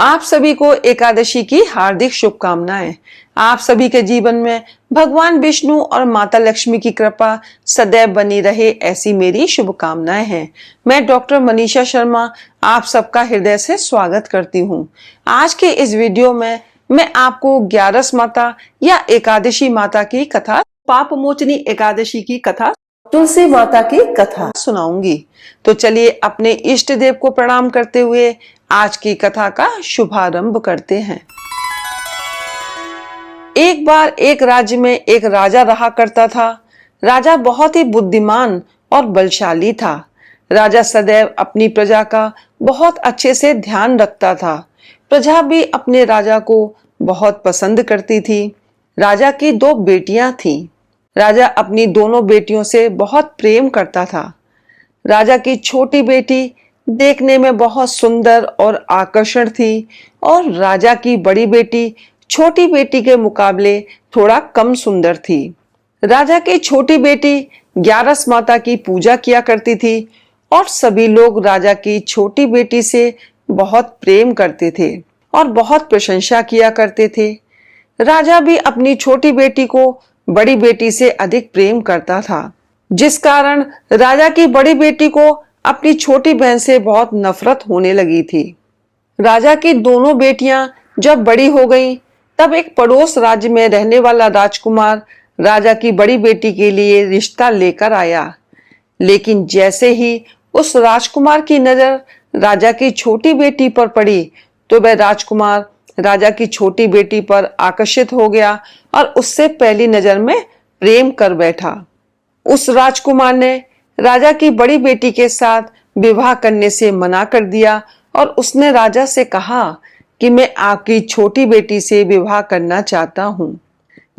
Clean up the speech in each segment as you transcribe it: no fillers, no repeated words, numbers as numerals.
आप सभी को एकादशी की हार्दिक शुभकामनाएं। आप सभी के जीवन में भगवान विष्णु और माता लक्ष्मी की कृपा सदैव बनी रहे, ऐसी मेरी शुभकामनाएं हैं। मैं डॉक्टर मनीषा शर्मा आप सबका हृदय से स्वागत करती हूं। आज के इस वीडियो में मैं आपको 11 माता या एकादशी माता की कथा, पाप मोचनी एकादशी की कथा, तुलसी माता की कथा सुनाऊंगी। तो चलिए अपने इष्ट देव को प्रणाम करते हुए आज की कथा का शुभारंभ करते हैं। एक बार एक राज्य में एक राजा रहा करता था। राजा बहुत ही बुद्धिमान और बलशाली था। राजा सदैव अपनी प्रजा का बहुत अच्छे से ध्यान रखता था। प्रजा भी अपने राजा को बहुत पसंद करती थी। राजा की 2 बेटियां थीं। राजा अपनी दोनों बेटियों से बहुत प्रेम करता था। राजा की छोटी बेटी देखने में बहुत सुंदर और आकर्षण थी और राजा की बड़ी बेटी छोटी बेटी के मुकाबले थोड़ा कम सुंदर थी। राजा की छोटी बेटी 11 माता की पूजा किया करती थी और सभी लोग राजा की छोटी बेटी से बहुत प्रेम करते थे और बहुत प्रशंसा किया करते थे। राजा भी अपनी छोटी बेटी को बड़ी बेटी से अधिक प्रेम करता था, जिस कारण राजा की बड़ी बेटी को अपनी छोटी बहन से बहुत नफरत होने लगी थी। राजा की दोनों बेटियां जब बड़ी हो गईं, तब एक पड़ोस राज्य में रहने वाला राजकुमार राजा की बड़ी बेटी के लिए रिश्ता लेकर आया। लेकिन जैसे ही उस राजकुमार की नजर राजा की छोटी बेटी पर पड़ी, तो वह राजकुमार राजा की छोटी बेटी पर आकर्षित हो गया और उससे पहली नजर में प्रेम कर बैठा। उस राजकुमार ने राजा की बड़ी बेटी के साथ विवाह करने से मना कर दिया और उसने राजा से कहा कि मैं आपकी छोटी बेटी से विवाह करना चाहता हूं।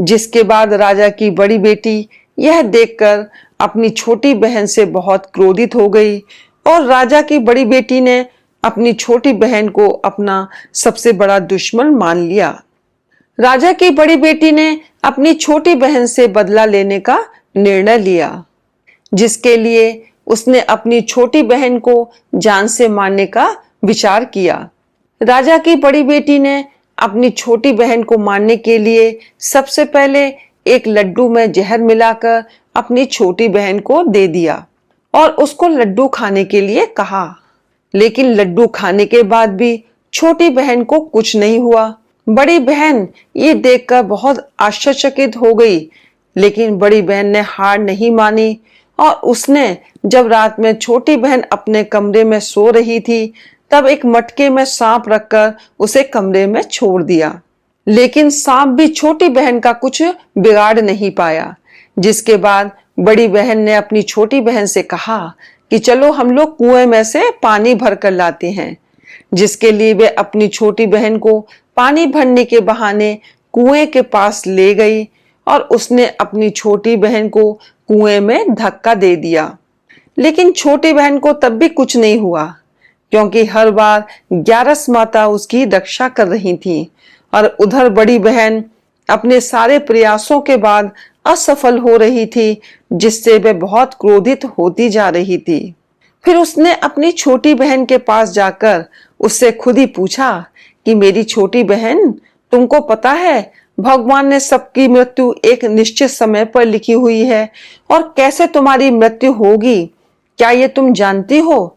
जिसके बाद राजा की बड़ी बेटी यह देखकर अपनी छोटी बहन से बहुत क्रोधित हो गई और राजा की बड़ी बेटी ने अपनी छोटी बहन को अपना सबसे बड़ा दुश्मन मान लिया। राजा की बड़ी बेटी ने अपनी छोटी बहन से बदला लेने का निर्णय लिया, जिसके लिए उसने अपनी छोटी बहन को जान से मारने का विचार किया। राजा की बड़ी बेटी ने अपनी छोटी बहन को मारने के लिए सबसे पहले एक लड्डू में जहर मिलाकर अपनी छोटी बहन को दे दिया और उसको लड्डू खाने के लिए कहा। लेकिन लड्डू खाने के बाद भी छोटी बहन को कुछ नहीं हुआ। बड़ी बहन ये देखकर बहुत आश्चर्यचकित हो गई, लेकिन बड़ी बहन ने हार नहीं मानी और उसने जब रात में छोटी बहन अपने कमरे में सो रही थी, तब एक मटके में सांप रखकर उसे कमरे में छोड़ दिया। लेकिन सांप भी छोटी बहन का कुछ बिगाड़ नहीं पाया। जिसके बाद बड़ी बहन ने अपनी छोटी बहन से कहा कि चलो हम लोग कुएं में से पानी भर कर लाते हैं। जिसके लिए वे अपनी छोटी बहन को पानी भरने के बहाने कुएं के पास ले गई और उसने अपनी छोटी बहन को कुएं में धक्का दे दिया। लेकिन छोटी बहन को तब भी कुछ नहीं हुआ, क्योंकि हर बार 11 माता उसकी रक्षा कर रही थी और उधर बड़ी बहन अपने सारे प्रयासों के बाद असफल हो रही थी, जिससे वह बहुत क्रोधित होती जा रही थी। फिर उसने अपनी छोटी बहन के पास जाकर उससे खुद ही पूछा कि मेरी छोटी बहन, तुमको पता है भगवान ने सबकी मृत्यु एक निश्चित समय पर लिखी हुई है और कैसे तुम्हारी मृत्यु होगी, क्या ये तुम जानती हो?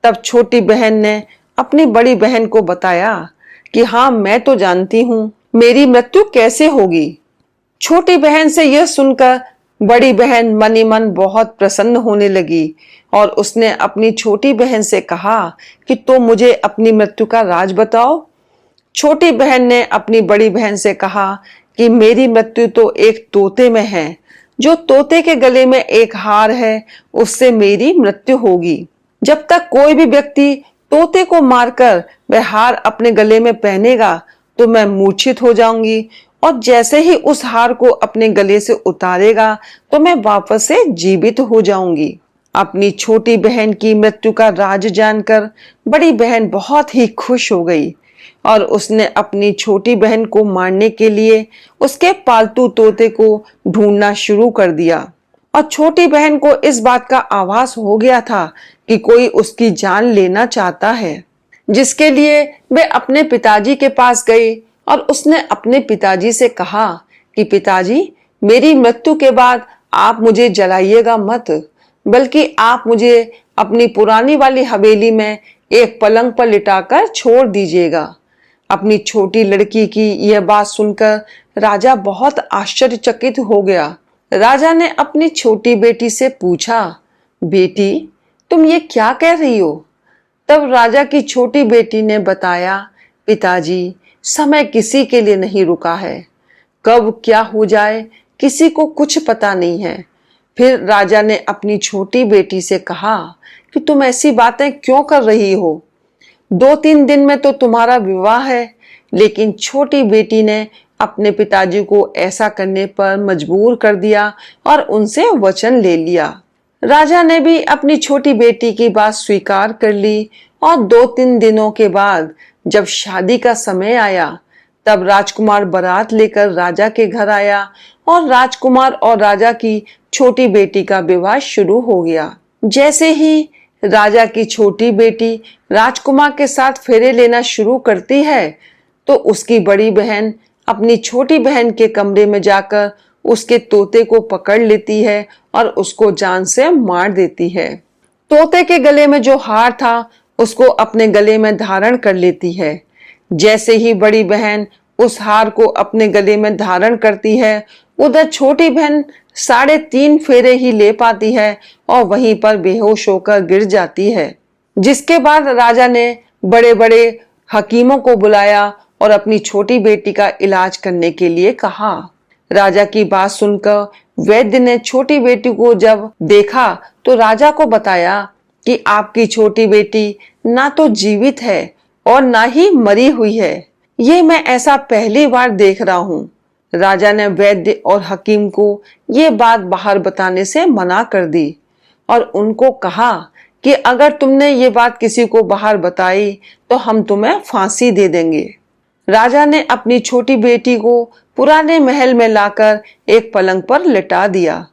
तब छोटी बहन ने अपनी बड़ी बहन को बताया कि हाँ, मैं तो जानती हूँ, मेरी मृत्यु कैसे होगी। छोटी बहन से यह सुनकर बड़ी बहन मन ही मन बहुत प्रसन्न होने लगी और उसने अपनी छोटी बहन से कहा कि तो मुझे अपनी मृत्यु का राज बताओ। छोटी बहन ने अपनी बड़ी बहन से कहा कि मेरी मृत्यु तो एक तोते में है। जो तोते के गले में एक हार है, उससे मेरी मृत्यु होगी। जब तक कोई भी व्यक्ति तोते को मारकर वह हार अपने गले में पहनेगा, तो मैं मूर्छित हो जाऊंगी और जैसे ही उस हार को अपने गले से उतारेगा, तो मैं वापस से जीवित हो जाऊंगी। अपनी छोटी बहन की मृत्यु का राज जानकर बड़ी बहन बहुत ही खुश हो गई और उसने अपनी छोटी बहन को मारने के लिए उसके पालतू तोते को ढूंढना शुरू कर दिया। और छोटी बहन को इस बात का आभास हो गया था कि कोई उसकी जान लेना चाहता है। जिसके लिए वे अपने पिताजी के पास गई और उसने अपने पिताजी से कहा कि पिताजी, मेरी मृत्यु के बाद आप मुझे जलाइएगा मत, बल्कि आप मुझे अपनी पुरानी वाली हवेली में एक पलंग पर लिटाकर छोड़ दीजिएगा। अपनी छोटी लड़की की यह बात सुनकर राजा बहुत आश्चर्यचकित हो गया। राजा ने अपनी छोटी बेटी से पूछा, बेटी, तुम ये क्या कह रही हो? तब राजा की छोटी बेटी ने बताया, पिताजी, समय किसी के लिए नहीं रुका है, कब क्या हो जाए किसी को कुछ पता नहीं है। फिर राजा ने अपनी छोटी बेटी से कहा कि तुम ऐसी बातें क्यों कर रही हो? 2-3 दिन में तो तुम्हारा विवाह है। लेकिन छोटी बेटी ने अपने पिताजी को ऐसा करने पर मजबूर कर दिया और उनसे वचन ले लिया। राजा ने भी अपनी छोटी बेटी की बात स्वीकार कर ली और 2-3 दिनों के बाद जब शादी का समय आया, तब राजकुमार बारात लेकर राजा के घर आया और राजकुमार और राजा की छोटी बेटी का विवाह शुरू हो गया। जैसे ही राजा की छोटी बेटी राजकुमार के साथ फेरे लेना शुरू करती है, तो उसकी बड़ी बहन अपनी छोटी बहन के कमरे में जाकर उसके तोते को पकड़ लेती है और उसको जान से मार देती है। तोते के गले में जो हार था उसको अपने गले में धारण कर लेती है। जैसे ही बड़ी बहन उस हार को अपने गले में धारण करती है, उधर छोटी बहन 3.5 फेरे ही ले पाती है और वहीं पर बेहोश होकर गिर जाती है। जिसके बाद राजा ने बड़े बड़े हकीमों को बुलाया और अपनी छोटी बेटी का इलाज करने के लिए कहा। राजा की बात सुनकर वैद्य ने छोटी बेटी को जब देखा तो राजा को बताया कि आपकी छोटी बेटी ना तो जीवित है और ना ही मरी हुई है। ये मैं ऐसा पहली बार देख रहा हूँ। राजा ने वैद्य और हकीम को ये बात बाहर बताने से मना कर दी और उनको कहा कि अगर तुमने ये बात किसी को बाहर बताई तो हम तुम्हें फांसी दे देंगे। राजा ने अपनी छोटी बेटी को पुराने महल में लाकर एक पलंग पर लिटा दिया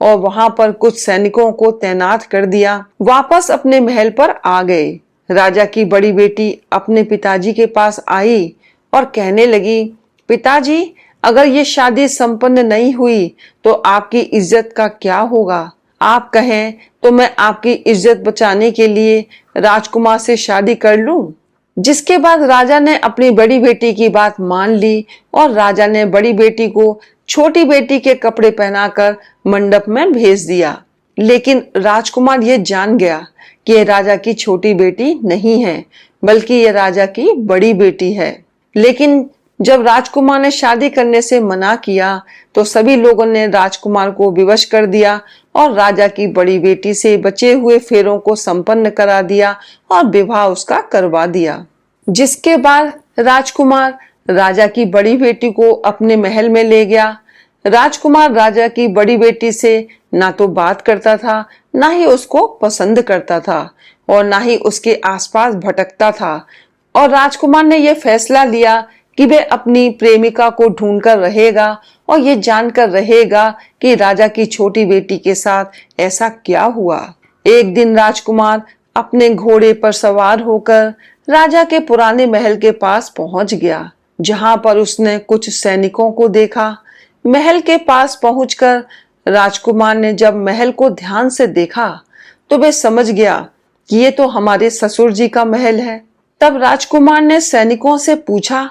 और वहां पर कुछ सैनिकों को तैनात कर दिया। वापस अपने महल पर आ गए। राजा की बड़ी बेटी अपने पिताजी के पास आई और कहने लगी, पिताजी, अगर ये शादी संपन्न नहीं हुई तो आपकी इज्जत का क्या होगा? आप कहें तो मैं आपकी इज्जत बचाने के लिए राजकुमार से शादी कर लूं। जिसके बाद राजा ने अपनी बड़ी बेटी की बात मान ली और राजा ने बड़ी बेटी को छोटी बेटी के कपड़े पहनाकर मंडप में भेज दिया। लेकिन राजकुमार ये जान गया कि यह राजा की छोटी बेटी नहीं है, बल्कि यह राजा की बड़ी बेटी है। लेकिन जब राजकुमार ने शादी करने से मना किया तो सभी लोगों ने राजकुमार को विवश कर दिया और राजा की बड़ी बेटी से बचे हुए फेरों को संपन्न करा दिया और विवाह उसका करवा दिया। जिसके बाद राजकुमार राजा की बड़ी बेटी को अपने महल में ले गया। राजकुमार राजा की बड़ी बेटी से ना तो बात करता था, ना ही उसको पसंद करता था और ना ही उसके आसपास भटकता था। और राजकुमार ने यह फैसला लिया कि वह अपनी प्रेमिका को ढूंढकर रहेगा और ये जानकर रहेगा कि राजा की छोटी बेटी के साथ ऐसा क्या हुआ। एक दिन राजकुमार अपने घोड़े पर सवार होकर राजा के पुराने महल के पास पहुंच गया, जहां पर उसने कुछ सैनिकों को देखा। महल के पास पहुंचकर राजकुमार ने जब महल को ध्यान से देखा तो वह समझ गया कि ये तो हमारे ससुर जी का महल है। तब राजकुमार ने सैनिकों से पूछा,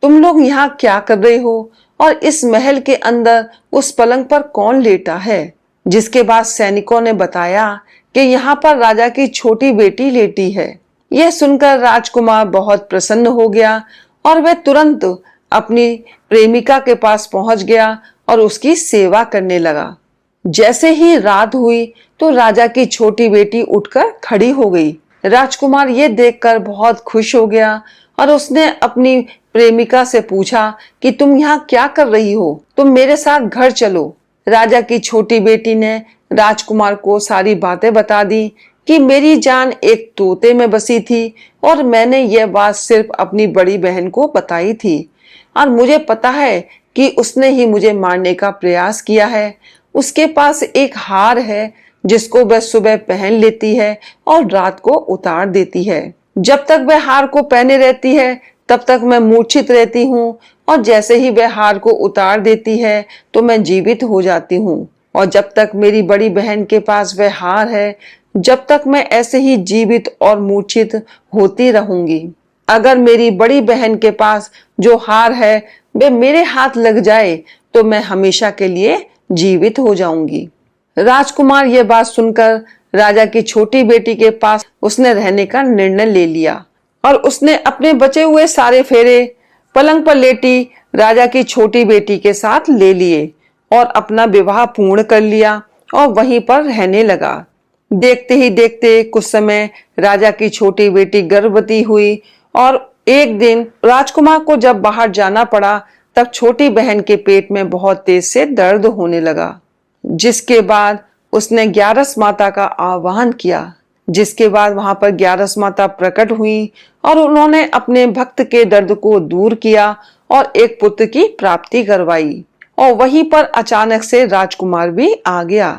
तुम लोग यहाँ क्या कर रहे हो और इस महल के अंदर उस पलंग पर कौन लेटा है? जिसके बाद सैनिकों ने बताया कि यहाँ पर राजा की छोटी बेटी लेटी है। यह सुनकर राजकुमार बहुत प्रसन्न हो गया और वह तुरंत अपनी प्रेमिका के पास पहुंच गया और उसकी सेवा करने लगा। जैसे ही रात हुई तो राजा की छोटी बेटी उठकर खड़ी हो गई। राजकुमार ये देखकर बहुत खुश हो गया और उसने अपनी प्रेमिका से पूछा कि तुम यहाँ क्या कर रही हो? तुम मेरे साथ घर चलो। राजा की छोटी बेटी ने राजकुमार को सारी बातें बता दी कि मेरी जान एक तोते में बसी थी और मैंने यह बात सिर्फ अपनी बड़ी बहन को बताई थी और मुझे पता है कि उसने ही मुझे मारने का प्रयास किया है। उसके पास एक हार है जिसको वह सुबह पहन लेती है और रात को उतार देती है। जब तक वह हार को पहने रहती है तब तक मैं मूर्छित रहती हूँ, और जैसे ही वह हार को उतार देती है तो मैं जीवित हो जाती हूँ। और जब तक मेरी बड़ी बहन के पास वह हार है, जब तक मैं ऐसे ही जीवित और मूर्छित होती रहूंगी। अगर मेरी बड़ी बहन के पास जो हार है वे मेरे हाथ लग जाए तो मैं हमेशा के लिए जीवित हो जाऊंगी। राजकुमार यह बात सुनकर राजा की छोटी बेटी के पास उसने रहने का निर्णय ले लिया, और उसने अपने बचे हुए सारे फेरे पलंग पर लेटी राजा की छोटी बेटी के साथ ले लिए और अपना विवाह पूर्ण कर लिया और वहीं पर रहने लगा। देखते ही देखते कुछ समय राजा की छोटी बेटी गर्भवती हुई, और एक दिन राजकुमार को जब बाहर जाना पड़ा तब छोटी बहन के पेट में बहुत तेज से दर्द होने लगा। जिसके बाद उसने ग्यारस माता का आह्वान किया, जिसके बाद वहां पर ग्यारस माता प्रकट हुई और उन्होंने अपने भक्त के दर्द को दूर किया और एक पुत्र की प्राप्ति करवाई। और वहीं पर अचानक से राजकुमार भी आ गया।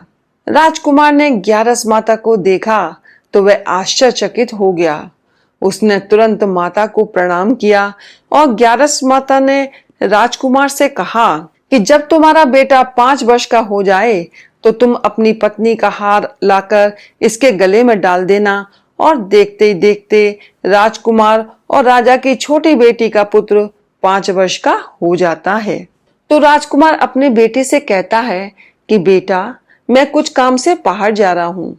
राजकुमार ने ग्यारस माता को देखा तो वह आश्चर्यचकित हो गया। उसने तुरंत माता को प्रणाम किया और ग्यारस माता ने राजकुमार से कहा कि जब तुम्हारा बेटा 5 वर्ष का हो जाए तो तुम अपनी पत्नी का हार लाकर इसके गले में डाल देना। और देखते ही देखते राजकुमार और राजा की छोटी बेटी का पुत्र 5 वर्ष का हो जाता है। तो राजकुमार अपने बेटे से कहता है कि बेटा, मैं कुछ काम से बाहर जा रहा हूँ,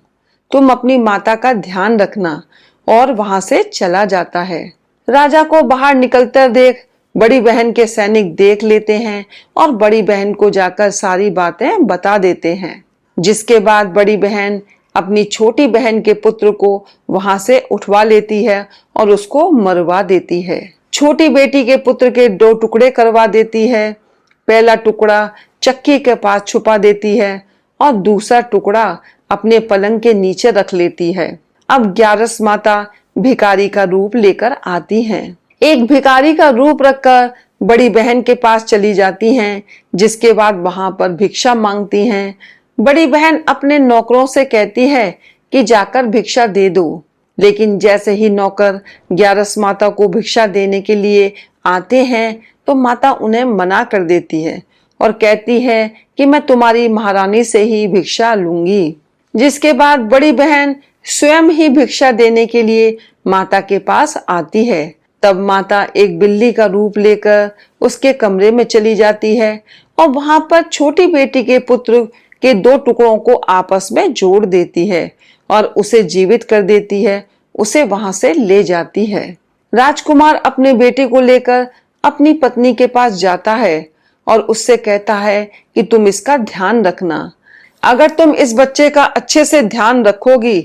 तुम अपनी माता का ध्यान रखना। और वहां से चला जाता है। राजा को बाहर निकलते देख बड़ी बहन के सैनिक देख लेते हैं और बड़ी बहन को जाकर सारी बातें बता देते हैं। जिसके बाद बड़ी बहन अपनी छोटी बहन के पुत्र को वहां से उठवा लेती है और उसको मरवा देती है। छोटी बेटी के पुत्र के 2 टुकड़े करवा देती है। पहला टुकड़ा चक्की के पास छुपा देती है और दूसरा टुकड़ा अपने पलंग के नीचे रख लेती है। अब ग्यारस माता भिखारी का रूप लेकर आती हैं। एक भिखारी का रूप रखकर बड़ी बहन के पास चली जाती हैं, जिसके बाद वहां पर भिक्षा मांगती हैं। बड़ी बहन अपने नौकरों से कहती है कि जाकर भिक्षा दे दो, लेकिन जैसे ही नौकर ग्यारस माता को भिक्षा देने के लिए आते हैं तो माता उन्हें मना कर देती है और कहती है कि मैं तुम्हारी महारानी से ही भिक्षा लूंगी। जिसके बाद बड़ी बहन स्वयं ही भिक्षा देने के लिए माता के पास आती है। तब माता एक बिल्ली का रूप लेकर उसके कमरे में चली जाती है और वहां पर छोटी बेटी के पुत्र के 2 टुकड़ों को आपस में जोड़ देती है और उसे जीवित कर देती है, उसे वहां से ले जाती है। राजकुमार अपने बेटे को लेकर अपनी पत्नी के पास जाता है और उससे कहता है कि तुम इसका ध्यान रखना। अगर तुम इस बच्चे का अच्छे से ध्यान रखोगी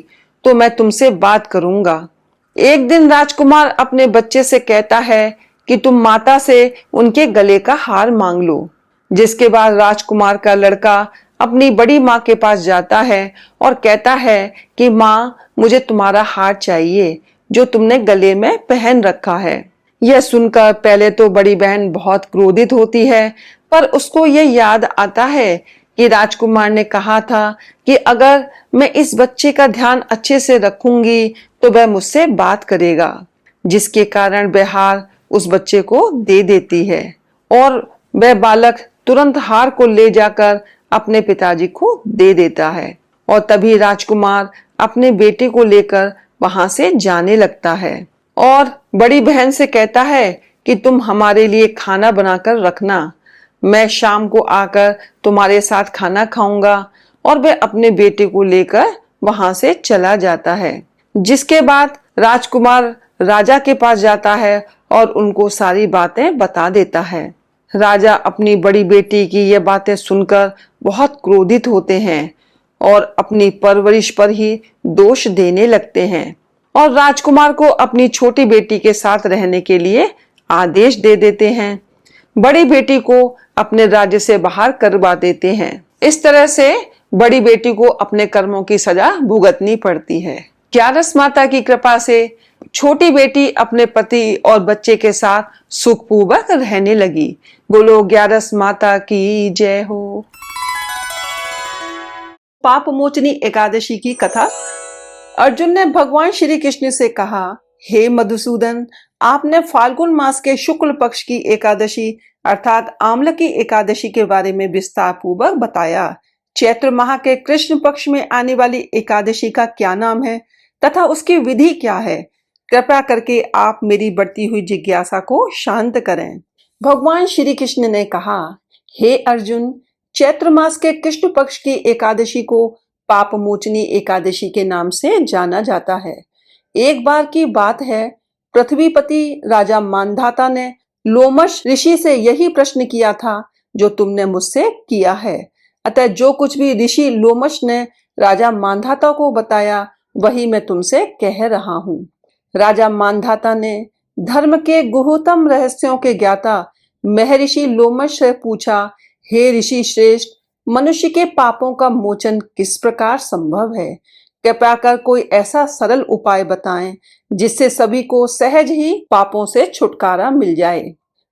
तो मैं तुमसे बात करूंगा। एक दिन राजकुमार अपने बच्चे से कहता है कि तुम माता से उनके गले का हार मांग लो। जिसके बाद राजकुमार का लड़का अपनी बड़ी माँ के पास जाता है और कहता है कि माँ, मुझे तुम्हारा हार चाहिए जो तुमने गले में पहन रखा है। यह सुनकर पहले तो बड़ी बहन बहुत क्रोधित होती है, पर उसको यह याद आता है कि राजकुमार ने कहा था कि अगर मैं इस बच्चे का ध्यान अच्छे से रखूंगी तो वह मुझसे बात करेगा। जिसके कारण वह हार उस बच्चे को दे देती है और वह बालक तुरंत हार को ले जाकर अपने पिताजी को दे देता है। और तभी राजकुमार अपने बेटे को लेकर वहां से जाने लगता है और बड़ी बहन से कहता है कि तुम हमारे लिए खाना बनाकर रखना, मैं शाम को आकर तुम्हारे साथ खाना खाऊंगा। और वह अपने बेटे को लेकर वहां से चला जाता है। जिसके बाद राजकुमार राजा के पास जाता है और उनको सारी बातें बता देता है। राजा अपनी बड़ी बेटी की ये बातें सुनकर बहुत क्रोधित होते हैं और अपनी परवरिश पर ही दोष देने लगते हैं और राजकुमार को अपनी छोटी बेटी के साथ रहने के लिए आदेश दे देते हैं। बड़ी बेटी को अपने राज्य से बाहर करवा देते हैं। इस तरह से बड़ी बेटी को अपने कर्मों की सजा भुगतनी पड़ती है। ग्यारस माता की कृपा से छोटी बेटी अपने पति और बच्चे के साथ सुखपूर्वक रहने लगी। बोलो ग्यारस माता की जय हो। पाप मोचनी एकादशी की कथा। अर्जुन ने भगवान श्री कृष्ण से कहा हे मधुसूदन, आपने फाल्गुन मास के शुक्ल पक्ष की एकादशी अर्थात आम्ल की एकादशी के बारे में विस्तार पूर्वक बताया। चैत्र माह के कृष्ण पक्ष में आने वाली एकादशी का क्या नाम है तथा उसकी विधि क्या है? कृपया करके आप मेरी बढ़ती हुई जिज्ञासा को शांत करें। भगवान श्री कृष्ण ने कहा, हे अर्जुन, चैत्र मास के कृष्ण पक्ष की एकादशी को पाप मोचनी एकादशी के नाम से जाना जाता है। एक बार की बात है, पृथ्वीपति राजा मानधाता ने लोमश ऋषि से यही प्रश्न किया था जो तुमने मुझसे किया है। अतः जो कुछ भी ऋषि लोमश ने राजा मानधाता को बताया वही मैं तुमसे कह रहा हूँ। राजा मानधाता ने धर्म के गुहतम रहस्यों के ज्ञाता महर्षि लोमश से पूछा, हे ऋषि श्रेष्ठ, मनुष्य के पापों का मोचन किस प्रकार संभव है? कृपया कर कोई ऐसा सरल उपाय बताएं जिससे सभी को सहज ही पापों से छुटकारा मिल जाए।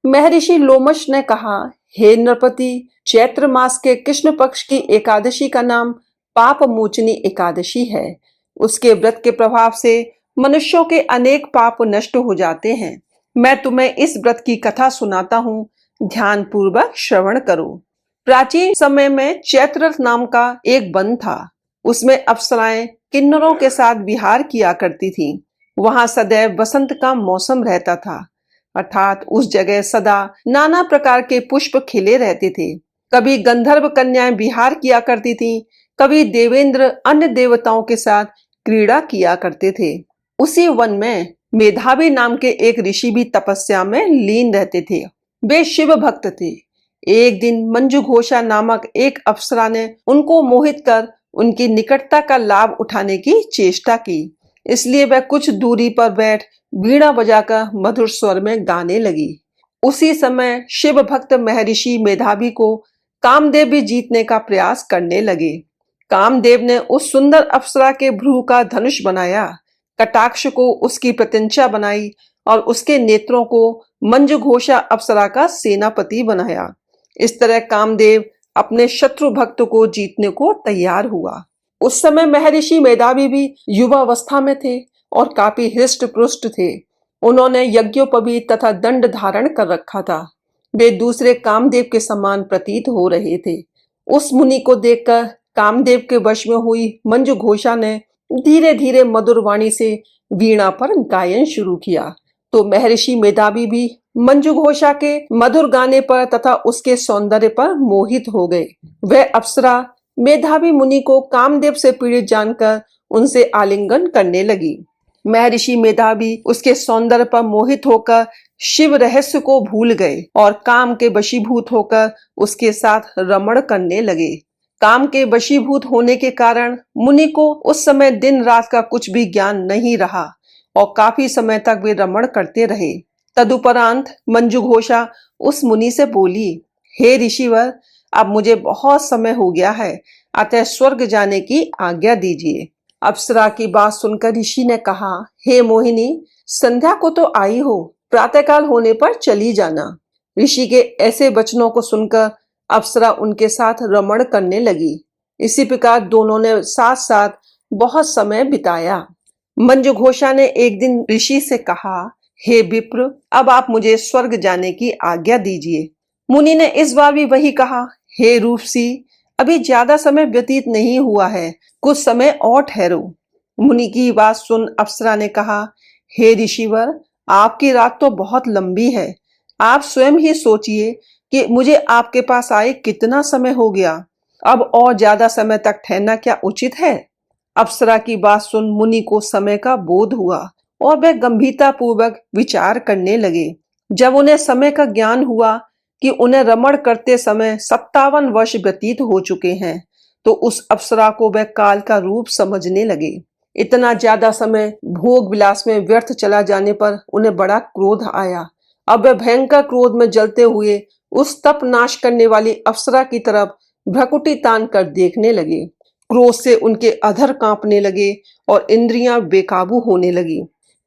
महर्षि लोमश ने कहा, हे नृपति, चैत्र मास के कृष्ण पक्ष की एकादशी का नाम पाप मोचनी एकादशी है। उसके व्रत के प्रभाव से मनुष्यों के अनेक पाप नष्ट हो जाते हैं। मैं तुम्हें इस व्रत की कथा सुनाता हूँ, ध्यान पूर्वक श्रवण करो। प्राचीन समय में चैत्र नाम का एक वन था। उसमें अप्सराएं किन्नरों के साथ विहार किया करती थीं। वहां सदैव बसंत का मौसम रहता था, अर्थात उस जगह सदा नाना प्रकार के पुष्प खिले रहते थे। कभी गंधर्व कन्याएं विहार किया करती थीं, कभी देवेंद्र अन्य देवताओं के साथ क्रीड़ा किया करते थे। उसी वन में मेधावी नाम के एक ऋषि भी तपस्या में लीन रहते थे। वे शिव भक्त थे। एक दिन मंजू घोषा नामक एक अप्सरा ने उनको मोहित कर उनकी निकटता का लाभ उठाने की चेष्टा की। इसलिए वह कुछ दूरी पर बैठ वीणा बजाकर मधुर स्वर में गाने लगी। उसी समय शिव भक्त महर्षि मेधावी को कामदेव भी जीतने का प्रयास करने लगे। कामदेव ने उस सुंदर अप्सरा के भ्रू का धनुष बनाया, कटाक्ष को उसकी प्रत्यंचा बनाई और उसके नेत्रों को मंजू घोषा अप्सरा का सेनापति बनाया। इस तरह कामदेव अपने शत्रु भक्त को जीतने को तैयार हुआ। उस समय महर्षि मेधावी भी युवावस्था में थे और काफी हृष्ट पुष्ट थे। उन्होंने यज्ञोपवीत तथा दंड धारण कर रखा था। वे दूसरे कामदेव के समान प्रतीत हो रहे थे। उस मुनि को देखकर कामदेव के वश में हुई मंजू घोषा ने धीरे धीरे मधुर वाणी से वीणा पर गायन शुरू किया। तो महर्षि मेधावी भी मंजू घोषा के मधुर गाने पर तथा उसके सौंदर्य पर मोहित हो गए। वह अप्सरा मेधावी मुनि को कामदेव से पीड़ित जानकर उनसे आलिंगन करने लगी। महर्षि मेधावी उसके सौंदर्य पर मोहित होकर शिव रहस्य को भूल गए और काम के वशीभूत होकर उसके साथ रमण करने लगे। काम के वशीभूत होने के कारण मुनि को उस समय दिन रात का कुछ भी ज्ञान नहीं रहा और काफी समय तक वे रमण करते रहे। तदुपरांत मंजू घोषा उस मुनि से बोली, हे ऋषिवर, अब मुझे बहुत समय हो गया है, अतः स्वर्ग जाने की आज्ञा दीजिए। अप्सरा की बात सुनकर ऋषि ने कहा, हे मोहिनी, संध्या को तो आई हो, प्रातःकाल होने पर चली जाना। ऋषि के ऐसे वचनों को सुनकर अप्सरा उनके साथ रमण करने लगी। इसी प्रकार दोनों ने साथ साथ बहुत समय बिताया। मंजू घोषा ने एक दिन ऋषि से कहा, हे विप्र, अब आप मुझे स्वर्ग जाने की आज्ञा दीजिए। मुनि ने इस बार भी वही कहा, हे रूपसी, अभी ज्यादा समय व्यतीत नहीं हुआ है, कुछ समय और ठहरो। मुनि की बात सुन अप्सरा ने कहा, हे ऋषिवर, आपकी रात तो बहुत लंबी है। आप स्वयं ही सोचिए कि मुझे आपके पास आए कितना समय हो गया। अब और ज्यादा समय तक ठहरना क्या उचित है? अप्सरा की बात सुन मुनि को समय का बोध हुआ और वे गंभीरता पूर्वक विचार करने लगे। जब उन्हें समय का ज्ञान हुआ कि उन्हें रमण करते समय 57 वर्ष व्यतीत हो चुके हैं, तो उस अप्सरा को वह काल का रूप समझने लगे। इतना ज्यादा समय भोग विलास में व्यर्थ चला जाने पर उन्हें बड़ा क्रोध आया। अब वह भयंकर क्रोध में जलते हुए उस तप नाश करने वाली अप्सरा की तरफ भ्रकुटी तान कर देखने लगे। क्रोध से उनके अधर कांपने लगे और इंद्रियां बेकाबू होने लगी।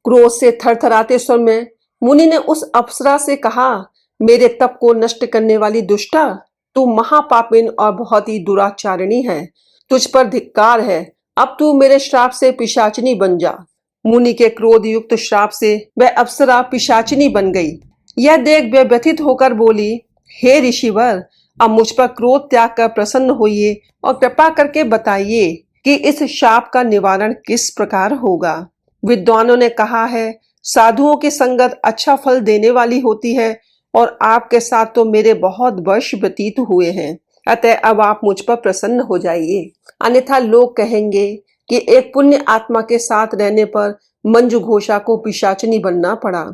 क्रोध से थरथराते स्वर में मुनि ने उस अप्सरा से कहा, मेरे तप को नष्ट करने वाली दुष्टा, तू महापापिन और बहुत ही दुराचारिणी है। तुझ पर धिक्कार है। अब तू मेरे श्राप से पिशाचिनी बन जा। मुनि के क्रोध युक्त श्राप से वह अप्सरा पिशाचिनी बन गई। यह देख वह व्यथित होकर बोली, हे ऋषिवर, अब मुझ पर क्रोध त्याग कर प्रसन्न होइए और कृपा करके बताइए कि इस शाप का निवारण किस प्रकार होगा। विद्वानों ने कहा है, साधुओं की संगत अच्छा फल देने वाली होती है और आपके साथ तो मेरे बहुत वर्ष व्यतीत हुए हैं, अतः अब आप मुझ पर प्रसन्न हो जाइए, अन्यथा लोग कहेंगे कि एक पुण्य आत्मा के साथ रहने पर मंजू घोषा को पिशाचिनी बनना पड़ा।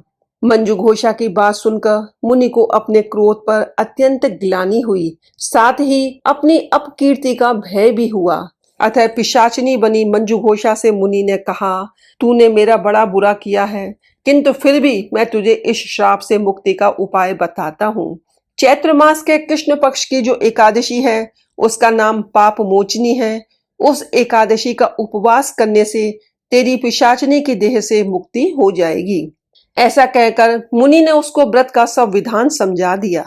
मंजू घोषा की बात सुनकर मुनि को अपने क्रोध पर अत्यंत ग्लानि हुई, साथ ही अपनी अपकीर्ति का भय भी हुआ। अतः पिशाचिनी बनी मंजू घोषा से मुनि ने कहा, तूने मेरा बड़ा बुरा किया है, किंतु फिर भी मैं तुझे इस श्राप से मुक्ति का उपाय बताता हूँ। चैत्र मास के कृष्ण पक्ष की जो एकादशी है उसका नाम पाप मोचनी है। उस एकादशी का उपवास करने से तेरी पिशाचिनी की देह से मुक्ति हो जाएगी। ऐसा कहकर मुनि ने उसको व्रत का सब विधान समझा दिया।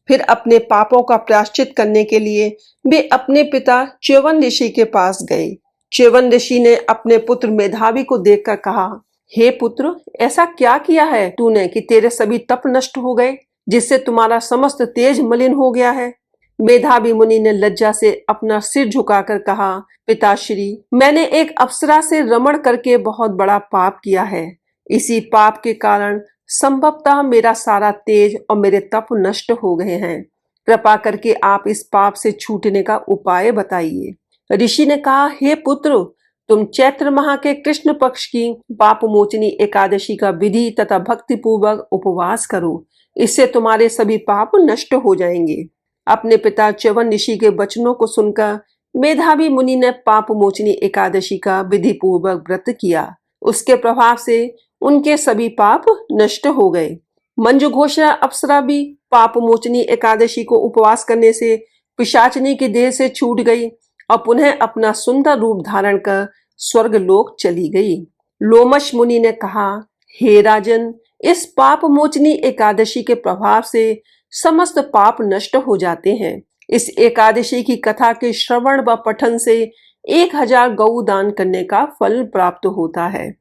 फिर अपने पापों का प्रायश्चित करने के लिए वे अपने पिता च्यवन ऋषि के पास गए। च्यवन ऋषि ने अपने पुत्र मेधावी को देखकर कहा, हे पुत्र, ऐसा क्या किया है तूने कि तेरे सभी तप नष्ट हो गए, जिससे तुम्हारा समस्त तेज मलिन हो गया है। मेधावी मुनि ने लज्जा से अपना सिर झुकाकर कहा, पिताश्री, मैंने एक अप्सरा से रमण करके बहुत बड़ा पाप किया है। इसी पाप के कारण संभवतः मेरा सारा तेज और मेरे तप नष्ट हो गए हैं। कृपा करके आप इस पाप से छूटने का उपाय बताइए। ऋषि ने कहा, हे पुत्र, तुम चैत्र माह के कृष्ण पक्ष की पाप मोचनी एकादशी का विधि तथा भक्ति पूर्वक उपवास करो, इससे तुम्हारे सभी पाप नष्ट हो जाएंगे। अपने पिता च्यवन ऋषि के वचनों को सुनकर मेधावी मुनि ने पाप मोचनी एकादशी का विधि पूर्वक व्रत किया। उसके प्रभाव से उनके सभी पाप नष्ट हो गए। मंजू घोषा अप्सरा भी पाप मोचनी एकादशी को उपवास करने से पिशाचिनी की देह से छूट गई और पुनः अपना सुंदर रूप धारण कर स्वर्ग लोक चली गई। लोमश मुनि ने कहा, हे राजन, इस पाप मोचनी एकादशी के प्रभाव से समस्त पाप नष्ट हो जाते हैं। इस एकादशी की कथा के श्रवण व पठन से 1000 गौ दान करने का फल प्राप्त होता है।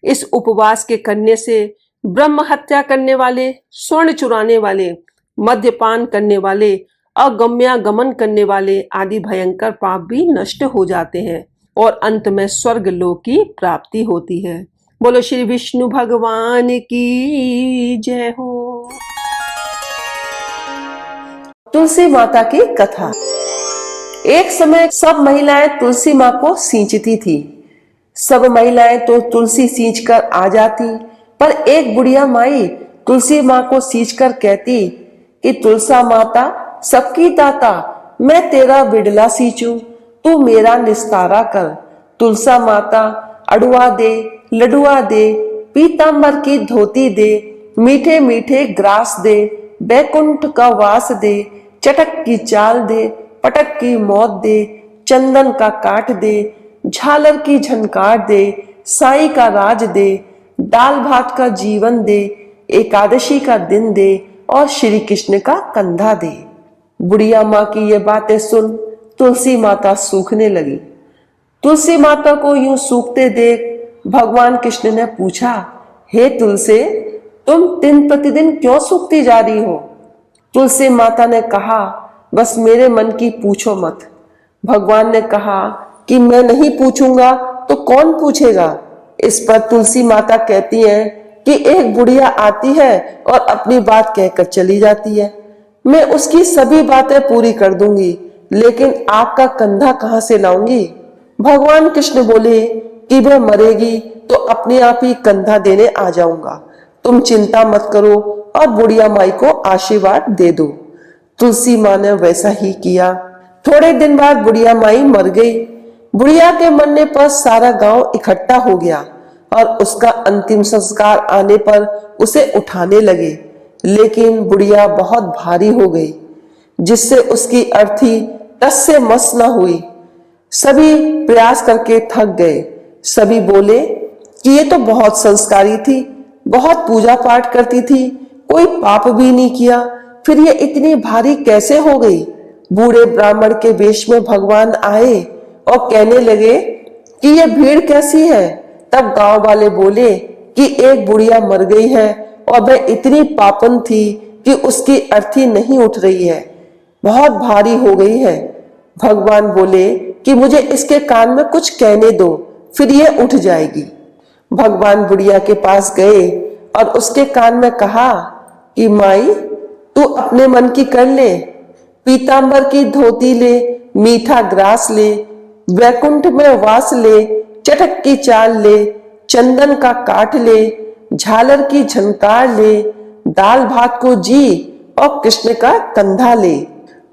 इस उपवास के करने से ब्रह्म हत्या करने वाले, स्वर्ण चुराने वाले, मद्यपान करने वाले, अगम्यागमन करने वाले आदि भयंकर पाप भी नष्ट हो जाते हैं और अंत में स्वर्ग लोक की प्राप्ति होती है। बोलो श्री विष्णु भगवान की जय हो। तुलसी माता की कथा। एक समय सब महिलाएं तुलसी माँ को सींचती थी। सब महिलाएं तो तुलसी सींचकर आ जाती, पर एक बुढ़िया माई तुलसी माँ को सींचकर कहती कि तुलसा माता सबकी दाता, मैं तेरा बिडला सींचूं, तू मेरा निस्तारा कर। तुलसा माता अड़ुआ दे, लडुआ दे, पीतांबर की धोती दे, मीठे मीठे ग्रास दे, बैकुंठ का वास दे, चटक की चाल दे, पटक की मौत दे, चंदन का काट दे, झालर की झनकार दे, साई का राज दे, दाल भात का जीवन दे, एकादशी का दिन दे और श्री कृष्ण का कंधा दे। बुढ़िया माँ की ये बातें सुन तुलसी माता सूखने लगी। तुलसी माता को यूं सूखते देख भगवान कृष्ण ने पूछा, हे तुलसी, तुम दिन प्रतिदिन क्यों सूखती जा रही हो? तुलसी माता ने कहा, बस मेरे मन की पूछो मत। भगवान ने कहा कि मैं नहीं पूछूंगा तो कौन पूछेगा। इस पर तुलसी माता कहती है कि एक बुढ़िया आती है और अपनी बात कहकर चली जाती है, मैं उसकी सभी बातें पूरी कर दूंगी, लेकिन आपका कंधा कहां से लाऊंगी? भगवान कृष्ण बोले कि वह मरेगी तो अपने आप ही कंधा देने आ जाऊंगा, तुम चिंता मत करो और बुढ़िया माई को आशीर्वाद दे दो। तुलसी माँ ने वैसा ही किया। थोड़े दिन बाद बुढ़िया माई मर गई। बुढ़िया के मरने पर सारा गांव इकट्ठा हो गया और उसका अंतिम संस्कार आने पर उसे उठाने लगे, लेकिन बुढ़िया बहुत भारी हो गई, जिससे उसकी अर्थी टस से मस न हुई। सभी प्रयास करके थक गए। सभी बोले कि ये तो बहुत संस्कारी थी, बहुत पूजा पाठ करती थी, कोई पाप भी नहीं किया, फिर ये इतनी भारी कैसे हो गई? बूढ़े ब्राह्मण के वेश में भगवान आए और कहने लगे कि ये भीड़ कैसी है? तब गांव वाले बोले कि एक बुढ़िया मर गई है और वह इतनी पापन थी कि उसकी अर्थी नहीं उठ रही है, बहुत भारी हो गई है। भगवान बोले कि मुझे इसके कान में कुछ कहने दो, फिर ये उठ जाएगी। भगवान बुढ़िया के पास गए और उसके कान में कहा कि माई, तू अपने मन की कर ले, पीतांबर की धोती ले, मीठा ग्रास ले, वैकुंठ में वास ले, चटक की चाल ले, चंदन का काठ ले, झालर की झनकार ले, दाल भात को जी और कृष्ण का कंधा ले।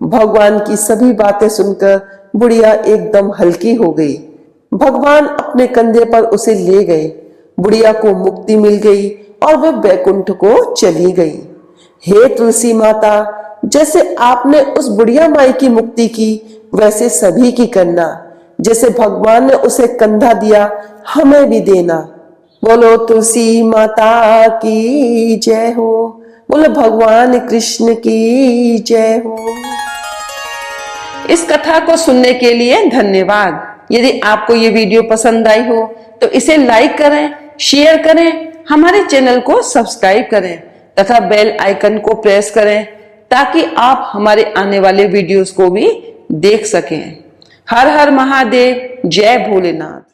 भगवान की सभी बातें सुनकर बुढ़िया एकदम हल्की हो गई। भगवान अपने कंधे पर उसे ले गए। बुढ़िया को मुक्ति मिल गई और वह बैकुंठ को चली गई। हे तुलसी माता, जैसे आपने उस बुढ़िया माई की मुक्ति की, वैसे सभी की करना। जैसे भगवान ने उसे कंधा दिया, हमें भी देना। बोलो तुलसी माता की जय हो। बोलो भगवान कृष्ण की जय हो। इस कथा को सुनने के लिए धन्यवाद। यदि आपको ये वीडियो पसंद आई हो तो इसे लाइक करें, शेयर करें, हमारे चैनल को सब्सक्राइब करें तथा बेल आइकन को प्रेस करें ताकि आप हमारे आने वाले वीडियोस को भी देख सकें। हर हर महादेव, जय भोलेनाथ।